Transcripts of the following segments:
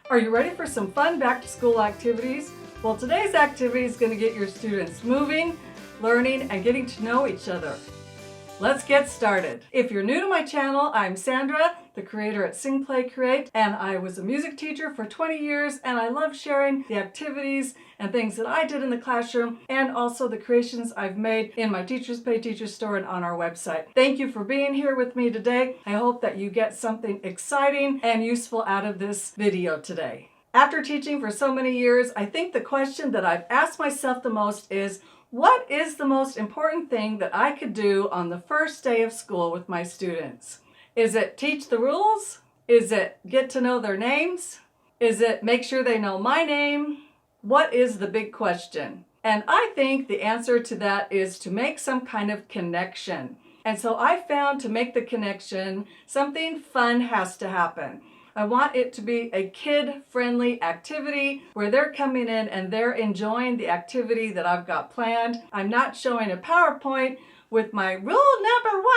Are you ready for some fun back-to-school activities? Well, today's activity is going to get your students moving, learning, and getting to know each other. Let's get started. If you're new to my channel, I'm Sandra, the creator at Sing Play Create, and I was a music teacher for 20 years, and I love sharing the activities and things that I did in the classroom, and also the creations I've made in my Teachers Pay Teachers store and on our website. Thank you for being here with me today. I hope that you get something exciting and useful out of this video today. After teaching for so many years, I think the question that I've asked myself the most is, what is the most important thing that I could do on the first day of school with my students? Is it teach the rules? Is it get to know their names? Is it make sure they know my name? What is the big question? And I think the answer to that is to make some kind of connection. And so I found to make the connection, something fun has to happen. I want it to be a kid-friendly activity where they're coming in and they're enjoying the activity that I've got planned. I'm not showing a PowerPoint with my rule number 1,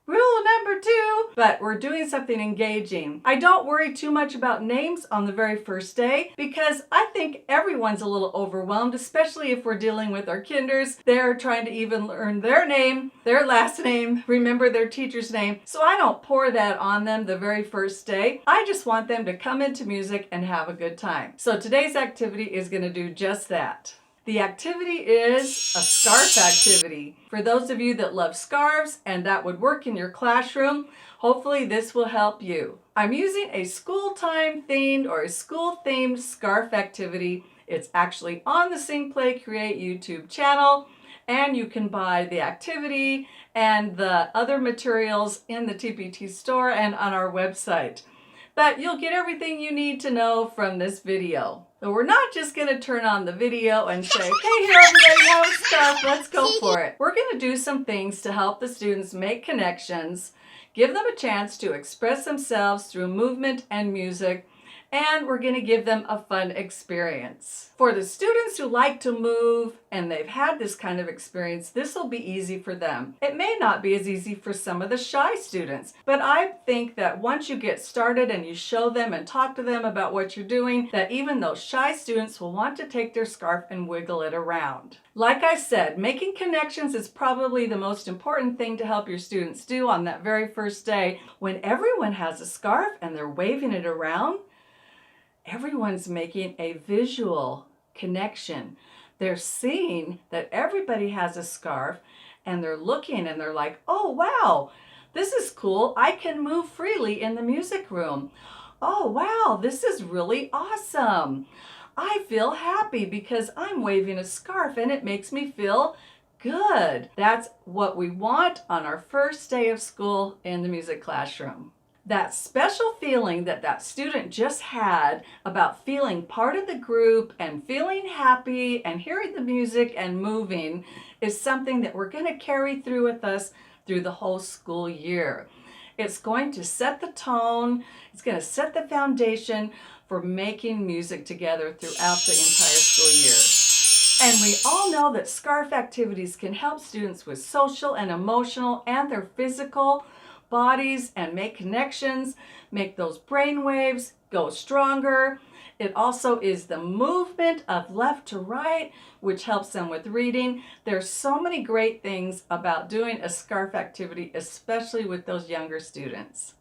rule number 2, but we're doing something engaging. I don't worry too much about names on the very first day because I think everyone's a little overwhelmed, especially if we're dealing with our kinders. They're trying to even learn their name, their last name, remember their teacher's name. So I don't pour that on them the very first day. I just want them to come into music and have a good time. So today's activity is going to do just that. The activity is a scarf activity. For those of you that love scarves and that would work in your classroom, hopefully this will help you. I'm using a school time themed or a school themed scarf activity. It's actually on the Sing Play Create YouTube channel, and you can buy the activity and the other materials in the TPT store and on our website. But you'll get everything you need to know from this video. So we're not just going to turn on the video and say, hey, here everybody, have a scarf, let's go for it. We're going to do some things to help the students make connections, give them a chance to express themselves through movement and music, and we're going to give them a fun experience. For the students who like to move and they've had this kind of experience, this will be easy for them. It may not be as easy for some of the shy students, but I think that once you get started and you show them and talk to them about what you're doing, that even those shy students will want to take their scarf and wiggle it around. Like I said, making connections is probably the most important thing to help your students do on that very first day. When everyone has a scarf and they're waving it around, everyone's making a visual connection. They're seeing that everybody has a scarf and they're looking and they're like, oh wow, this is cool. I can move freely in the music room. Oh wow, this is really awesome. I feel happy because I'm waving a scarf and it makes me feel good. That's what we want on our first day of school in the music classroom. That special feeling that that student just had about feeling part of the group and feeling happy and hearing the music and moving is something that we're going to carry through with us through the whole school year. It's going to set the tone, it's going to set the foundation for making music together throughout the entire school year. And we all know that scarf activities can help students with social and emotional and their physical bodies and make connections, make those brain waves go stronger. It also is the movement of left to right, which helps them with reading. There's so many great things about doing a scarf activity, especially with those younger students.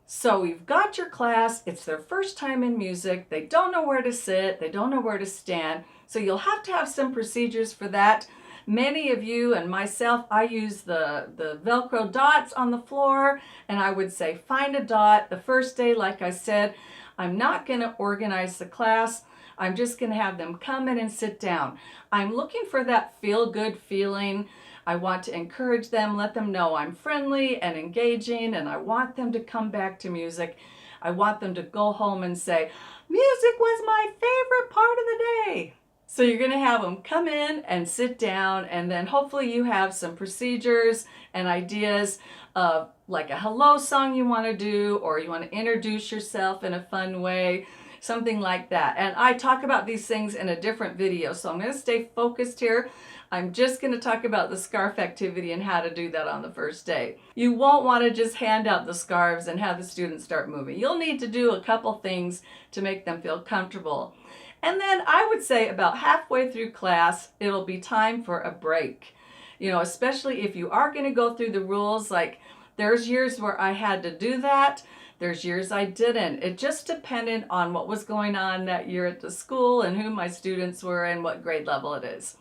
So we've got your class, it's their first time in music, they don't know where to sit, they don't know where to stand, so you'll have to have some procedures for that. Many of you and myself, I use the Velcro dots on the floor, and I would say find a dot. The first day, like I said, I'm not going to organize the class. I'm just going to have them come in and sit down. I'm looking for that feel-good feeling. I want to encourage them, let them know I'm friendly and engaging, and I want them to come back to music. I want them to go home and say, music was my favorite part of the day. So you're going to have them come in and sit down, and then hopefully you have some procedures and ideas of like a hello song you want to do, or you want to introduce yourself in a fun way. something like that. And I talk about these things in a different video, so I'm going to stay focused here. I'm just going to talk about the scarf activity and how to do that on the first day. You won't want to just hand out the scarves and have the students start moving. You'll need to do a couple things to make them feel comfortable. And then I would say about halfway through class, it'll be time for a break. You know, especially if you are going to go through the rules, like there's years where I had to do that. There's years I didn't. It just depended on what was going on that year at the school and who my students were and what grade level it is.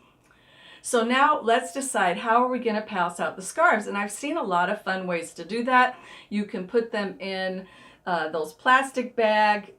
So now let's decide, how are we going to pass out the scarves? And I've seen a lot of fun ways to do that. You can put them in those plastic bag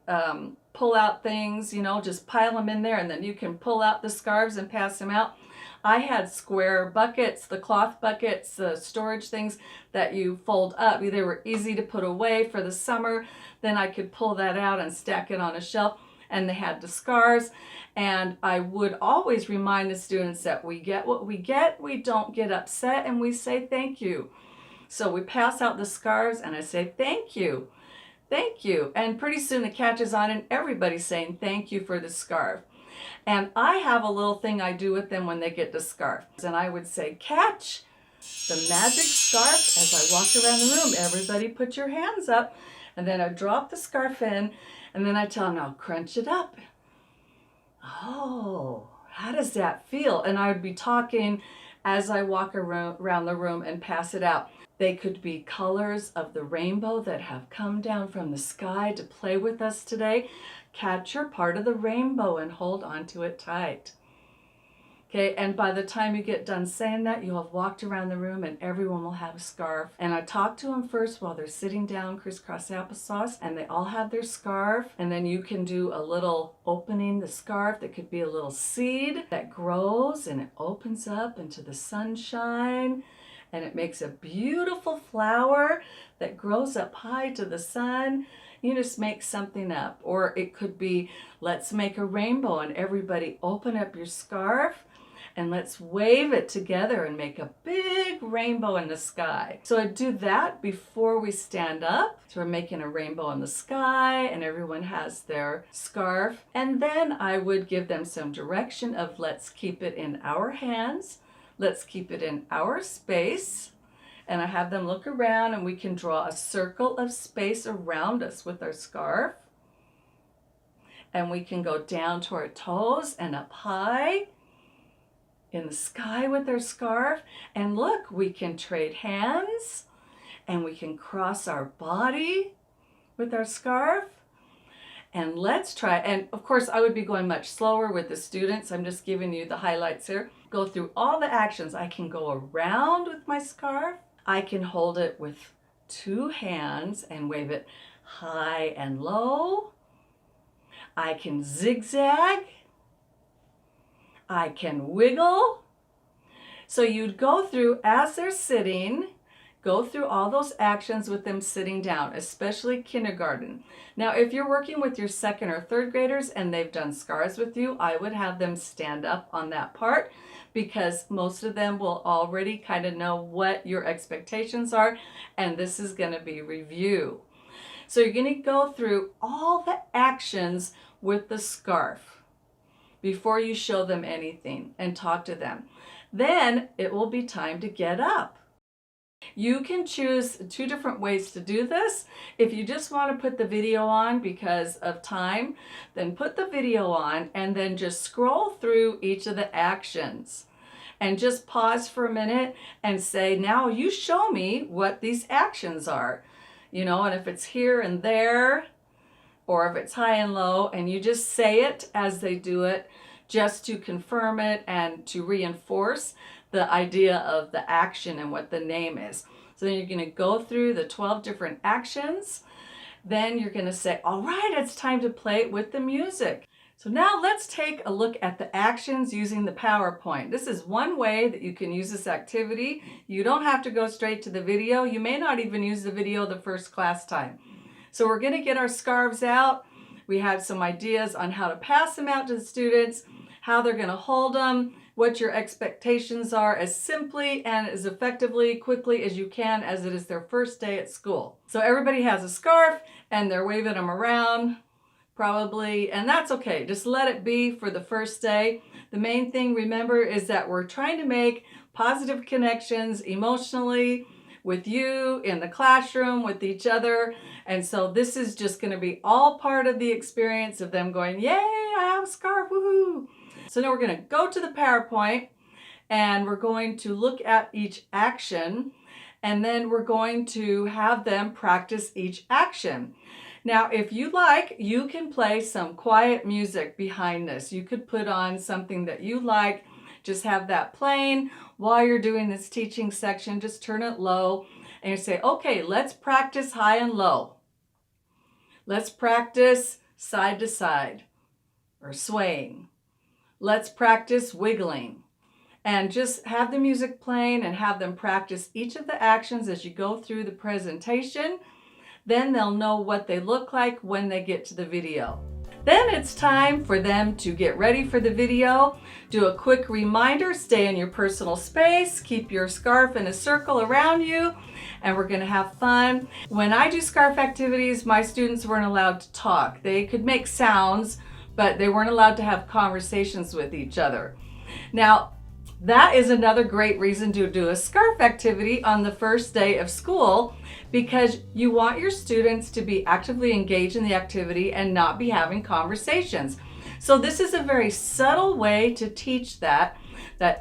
pull out things, you know, just pile them in there, and then you can pull out the scarves and pass them out. I had square buckets, the cloth buckets, the storage things that you fold up. They were easy to put away for the summer. Then I could pull that out and stack it on a shelf, and they had the scarves. And I would always remind the students that we get what we get, we don't get upset, and we say thank you. So we pass out the scarves and I say thank you, thank you. And pretty soon it catches on and everybody's saying thank you for the scarf. And I have a little thing I do with them when they get the scarf. And I would say, catch the magic scarf as I walk around the room. Everybody put your hands up. And then I drop the scarf in, and then I tell them, now crunch it up. Oh, how does that feel? And I would be talking as I walk around the room and pass it out. They could be colors of the rainbow that have come down from the sky to play with us today. Catch your part of the rainbow and hold onto it tight. Okay, and by the time you get done saying that, you'll have walked around the room and everyone will have a scarf. And I talk to them first while they're sitting down crisscross applesauce, and they all have their scarf. And then you can do a little opening the scarf that could be a little seed that grows and it opens up into the sunshine. And it makes a beautiful flower that grows up high to the sun. You just make something up. Or it could be, let's make a rainbow, and everybody open up your scarf and let's wave it together and make a big rainbow in the sky. So I do that before we stand up. So we're making a rainbow in the sky and everyone has their scarf. And then I would give them some direction of, let's keep it in our hands. Let's keep it in our space. And I have them look around and we can draw a circle of space around us with our scarf. And we can go down to our toes and up high in the sky with our scarf. And look, we can trade hands and we can cross our body with our scarf. And let's try, and of course I would be going much slower with the students. I'm just giving you the highlights here. Go through all the actions. I can go around with my scarf. I can hold it with two hands and wave it high and low. I can zigzag. I can wiggle. So you'd go through, as they're sitting, go through all those actions with them sitting down, especially kindergarten. Now, if you're working with your second or third graders and they've done scarves with you, I would have them stand up on that part, because most of them will already kind of know what your expectations are, and this is going to be review. So you're going to go through all the actions with the scarf before you show them anything and talk to them. Then it will be time to get up. You can choose two different ways to do this. If you just want to put the video on because of time, then put the video on and then just scroll through each of the actions and just pause for a minute and say, now you show me what these actions are. You know, and if it's here and there, or if it's high and low, and you just say it as they do it, just to confirm it and to reinforce the idea of the action and what the name is. So then you're going to go through the 12 different actions. Then you're going to say, all right, it's time to play with the music. So now let's take a look at the actions using the PowerPoint. This is one way that you can use this activity. You don't have to go straight to the video. You may not even use the video the first class time. So we're going to get our scarves out. We have some ideas on how to pass them out to the students, how they're going to hold them, what your expectations are, as simply and as effectively, quickly as you can, as it is their first day at school. So everybody has a scarf and they're waving them around probably, and that's okay. Just let it be for the first day. The main thing, remember, is that we're trying to make positive connections emotionally with you, in the classroom, with each other. And so this is just going to be all part of the experience of them going, yay, I have a scarf, woohoo. So now we're going to go to the PowerPoint and we're going to look at each action, and then we're going to have them practice each action. Now, if you like, you can play some quiet music behind this. You could put on something that you like, just have that playing while you're doing this teaching section. Just turn it low and you say, okay, let's practice high and low. Let's practice side to side or swaying. Let's practice wiggling. And just have the music playing and have them practice each of the actions as you go through the presentation. Then they'll know what they look like when they get to the video. Then it's time for them to get ready for the video. Do a quick reminder, stay in your personal space, keep your scarf in a circle around you, and we're gonna have fun. When I do scarf activities, my students weren't allowed to talk. They could make sounds, but they weren't allowed to have conversations with each other. Now, that is another great reason to do a scarf activity on the first day of school, because you want your students to be actively engaged in the activity and not be having conversations. So this is a very subtle way to teach that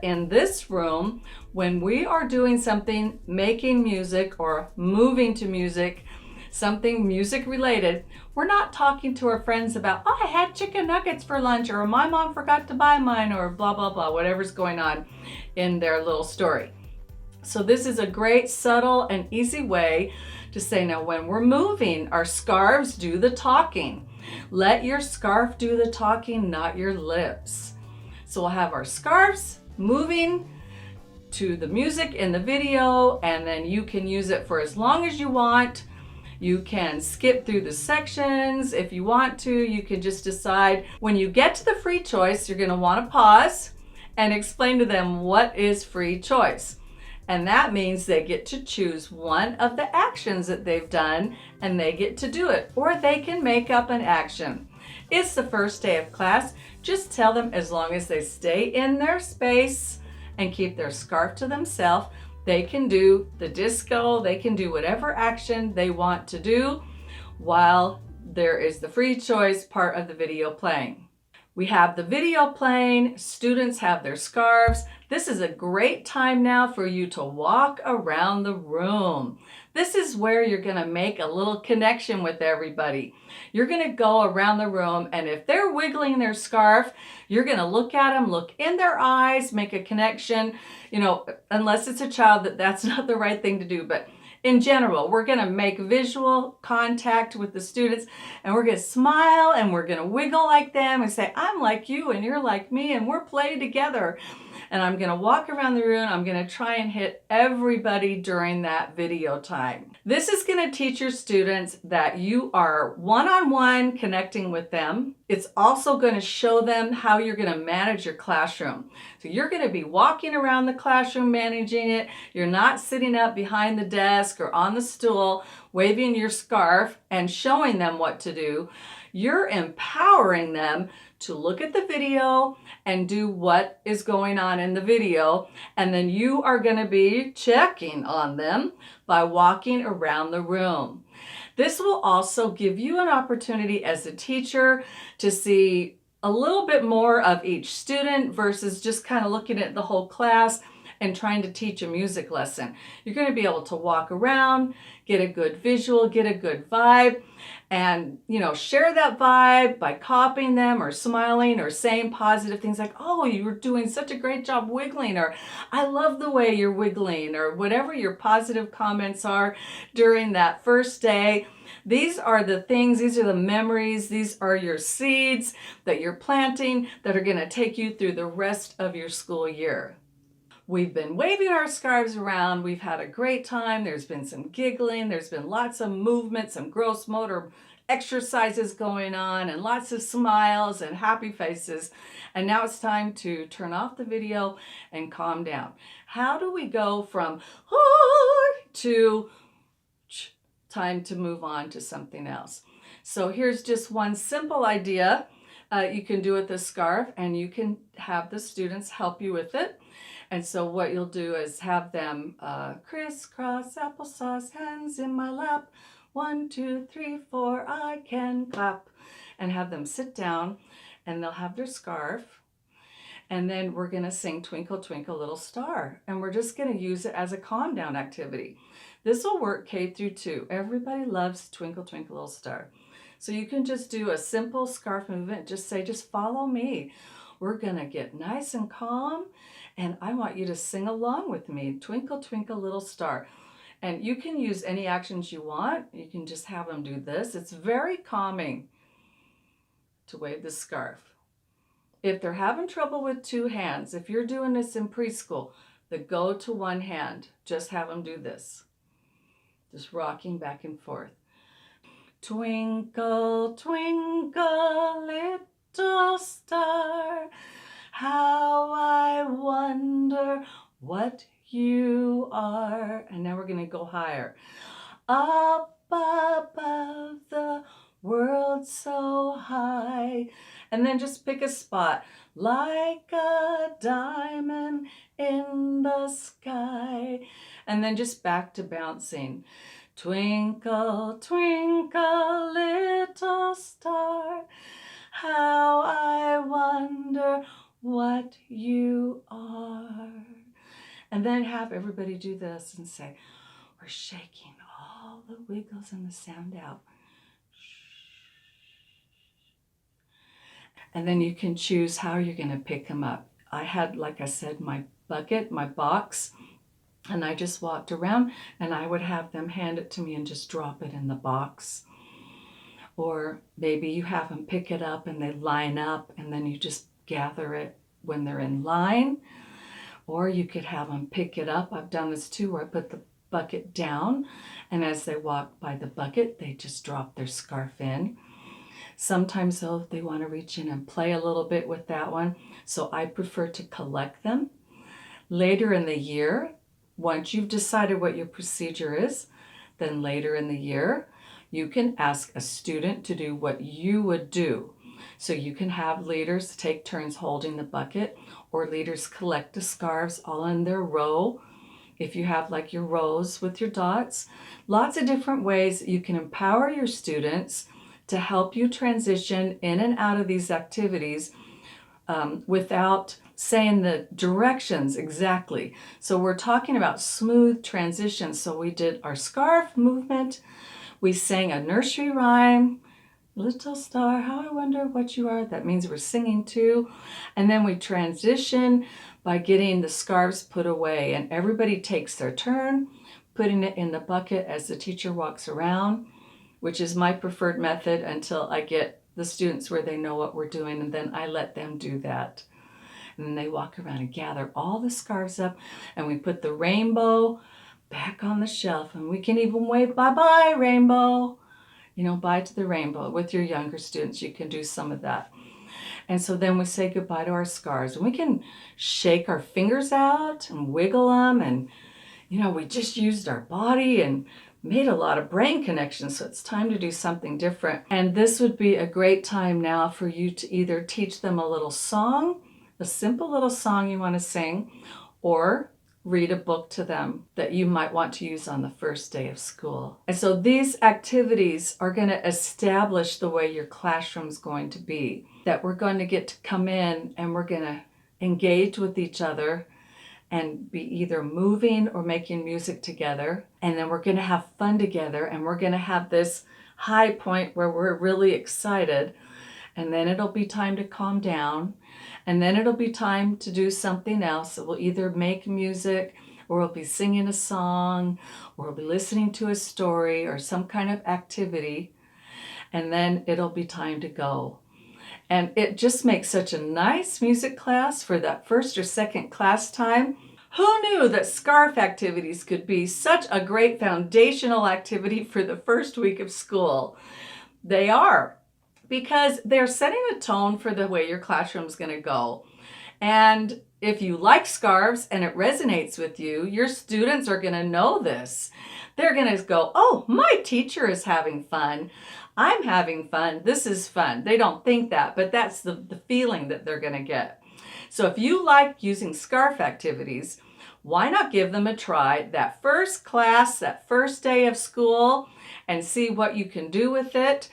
in this room, when we are doing something, making music or moving to music, something music related, we're not talking to our friends about, oh, I had chicken nuggets for lunch, or my mom forgot to buy mine, or blah, blah, blah, whatever's going on in their little story. So this is a great, subtle, and easy way to say, now when we're moving, our scarves do the talking. Let your scarf do the talking, not your lips. So we'll have our scarves moving to the music in the video, and then you can use it for as long as you want. You can skip through the sections if you want to. You can just decide when you get to the free choice, you're going to want to pause and explain to them what is free choice. And that means they get to choose one of the actions that they've done and they get to do it, or they can make up an action. It's the first day of class. Just tell them, as long as they stay in their space and keep their scarf to themselves, they can do the disco, they can do whatever action they want to do while there is the free choice part of the video playing. We have the video playing, students have their scarves. This is a great time now for you to walk around the room. This is where you're going to make a little connection with everybody. You're going to go around the room, and if they're wiggling their scarf, you're going to look at them, look in their eyes, make a connection. You know, unless it's a child, that's not the right thing to do. But in general, we're going to make visual contact with the students, and we're going to smile and we're going to wiggle like them and say, I'm like you and you're like me and we're playing together. And I'm going to walk around the room. I'm going to try and hit everybody during that video time. This is going to teach your students that you are one-on-one connecting with them. It's also going to show them how you're going to manage your classroom. So you're going to be walking around the classroom managing it. You're not sitting up behind the desk or on the stool waving your scarf and showing them what to do. You're empowering them to look at the video and do what is going on in the video, and then you are going to be checking on them by walking around the room. This will also give you an opportunity as a teacher to see a little bit more of each student versus just kind of looking at the whole class and trying to teach a music lesson. You're going to be able to walk around, get a good visual, get a good vibe, and share that vibe by copying them or smiling or saying positive things like, oh, you were doing such a great job wiggling, or I love the way you're wiggling, or whatever your positive comments are during that first day. These are the things, these are the memories, these are your seeds that you're planting that are going to take you through the rest of your school year. We've been waving our scarves around. We've had a great time. There's been some giggling. There's been lots of movement, some gross motor exercises going on, and lots of smiles and happy faces. And now it's time to turn off the video and calm down. How do we go from to time to move on to something else? So here's just one simple idea you can do with this scarf, and you can have the students help you with it. And so what you'll do is have them crisscross applesauce, hands in my lap, 1, 2, 3, 4, I can clap, and have them sit down, and they'll have their scarf. And then we're going to sing Twinkle, Twinkle, Little Star. And we're just going to use it as a calm down activity. This will work K through 2. Everybody loves Twinkle, Twinkle, Little Star. So you can just do a simple scarf movement. Just say, just follow me. We're going to get nice and calm. And I want you to sing along with me. Twinkle, Twinkle, Little Star. And you can use any actions you want. You can just have them do this. It's very calming to wave the scarf. If they're having trouble with 2 hands, if you're doing this in preschool, then go to 1 hand. Just have them do this. Just rocking back and forth. Twinkle, twinkle, little star, how I wonder what you are. And now we're going to go higher. Up above the world so high. And then just pick a spot, like a diamond in the sky. And then just back to bouncing. Twinkle, twinkle, little star, how I wonder what you are. And then have everybody do this and say, we're shaking all the wiggles and the sound out. And then you can choose how you're going to pick them up. I had, like I said, my bucket, my box, and I just walked around and I would have them hand it to me and just drop it in the box. Or maybe you have them pick it up and they line up and then you just gather it when they're in line. Or you could have them pick it up. I've done this too, where I put the bucket down and as they walk by the bucket, they just drop their scarf in. Sometimes though, they want to reach in and play a little bit with that one. So I prefer to collect them. Later in the year, once you've decided what your procedure is, then later in the year, you can ask a student to do what you would do. So you can have leaders take turns holding the bucket, or leaders collect the scarves all in their row. If you have like your rows with your dots, lots of different ways you can empower your students to help you transition in and out of these activities without saying the directions exactly. So we're talking about smooth transitions. So we did our scarf movement. We sang a nursery rhyme, little star, how I wonder what you are. That means we're singing too. And then we transition by getting the scarves put away. And everybody takes their turn, putting it in the bucket as the teacher walks around, which is my preferred method until I get the students where they know what we're doing, and then I let them do that. And then they walk around and gather all the scarves up, and we put the rainbow back on the shelf, and we can even wave bye-bye, rainbow. You know, bye to the rainbow. With your younger students, you can do some of that. And so then we say goodbye to our scarves, and we can shake our fingers out and wiggle them, and you know, we just used our body and made a lot of brain connections, so it's time to do something different. And this would be a great time now for you to either teach them a little song, a simple little song you want to sing, or read a book to them that you might want to use on the first day of school. And so these activities are going to establish the way your classroom's going to be, that we're going to get to come in and we're going to engage with each other and be either moving or making music together. And then we're going to have fun together, and we're going to have this high point where we're really excited. And then it'll be time to calm down. And then it'll be time to do something else. We'll either make music, or we'll be singing a song, or we'll be listening to a story or some kind of activity. And then it'll be time to go. And it just makes such a nice music class for that first or second class time. Who knew that scarf activities could be such a great foundational activity for the first week of school? They are, because they're setting a tone for the way your classroom's going to go. And if you like scarves and it resonates with you, your students are going to know this. They're going to go, oh, my teacher is having fun. I'm having fun. This is fun. They don't think that, but that's the feeling that they're going to get. So if you like using scarf activities, why not give them a try that first class, that first day of school, and see what you can do with it.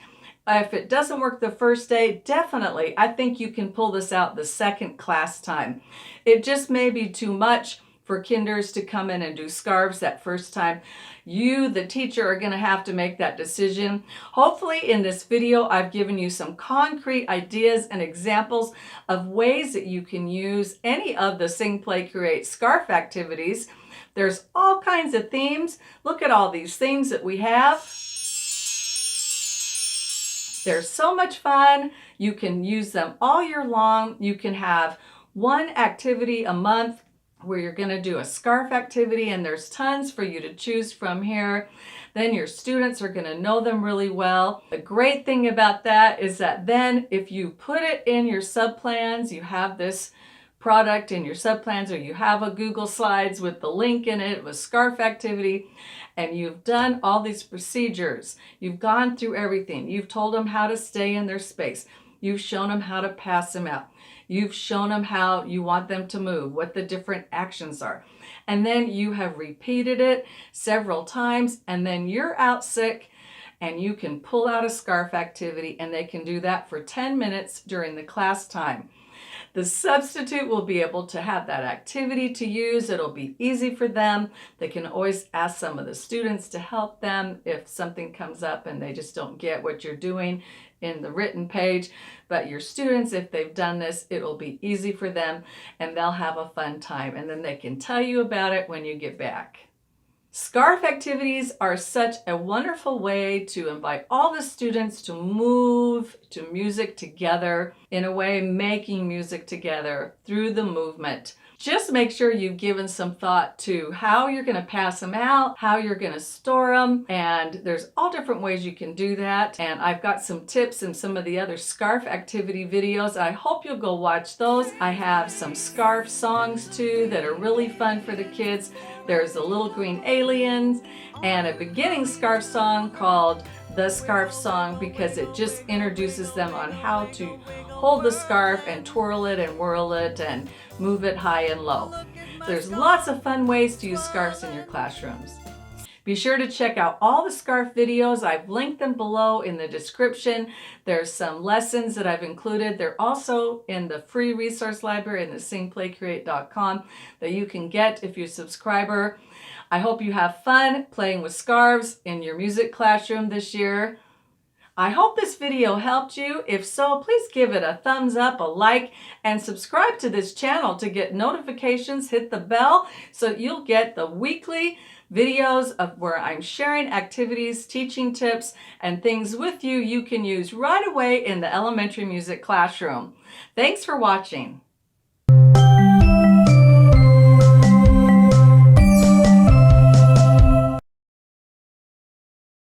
If it doesn't work the first day, definitely, I think you can pull this out the second class time. It just may be too much for kinders to come in and do scarves that first time. You, the teacher, are going to have to make that decision. Hopefully in this video, I've given you some concrete ideas and examples of ways that you can use any of the Sing, Play, Create scarf activities. There's all kinds of themes. Look at all these themes that we have. They're so much fun. You can use them all year long. You can have one activity a month where you're going to do a scarf activity, and there's tons for you to choose from here. Then your students are going to know them really well. The great thing about that is that then if you put it in your subplans, you have this product in your subplans, or you have a Google Slides with the link in it with scarf activity, and you've done all these procedures. You've gone through everything. You've told them how to stay in their space. You've shown them how to pass them out. You've shown them how you want them to move, what the different actions are. And then you have repeated it several times, and then you're out sick and you can pull out a scarf activity, and they can do that for 10 minutes during the class time. The substitute will be able to have that activity to use. It'll be easy for them. They can always ask some of the students to help them if something comes up and they just don't get what you're doing in the written page. But your students, if they've done this, it'll be easy for them and they'll have a fun time. And then they can tell you about it when you get back. Scarf activities are such a wonderful way to invite all the students to move to music together, in a way making music together through the movement. Just make sure you've given some thought to how you're going to pass them out, how you're going to store them, and there's all different ways you can do that. And I've got some tips in some of the other scarf activity videos. I hope you'll go watch those. I have some scarf songs too that are really fun for the kids. There's the Little Green Aliens and a beginning scarf song called The Scarf Song, because it just introduces them on how to hold the scarf and twirl it and whirl it and move it high and low. There's lots of fun ways to use scarves in your classrooms. Be sure to check out all the scarf videos. I've linked them below in the description. There's some lessons that I've included. They're also in the free resource library in the singplaycreate.com that you can get if you're a subscriber. I hope you have fun playing with scarves in your music classroom this year. I hope this video helped you. If so, please give it a thumbs up, a like, and subscribe to this channel to get notifications. Hit the bell so you'll get the weekly videos of where I'm sharing activities, teaching tips, and things with you you can use right away in the elementary music classroom. Thanks for watching.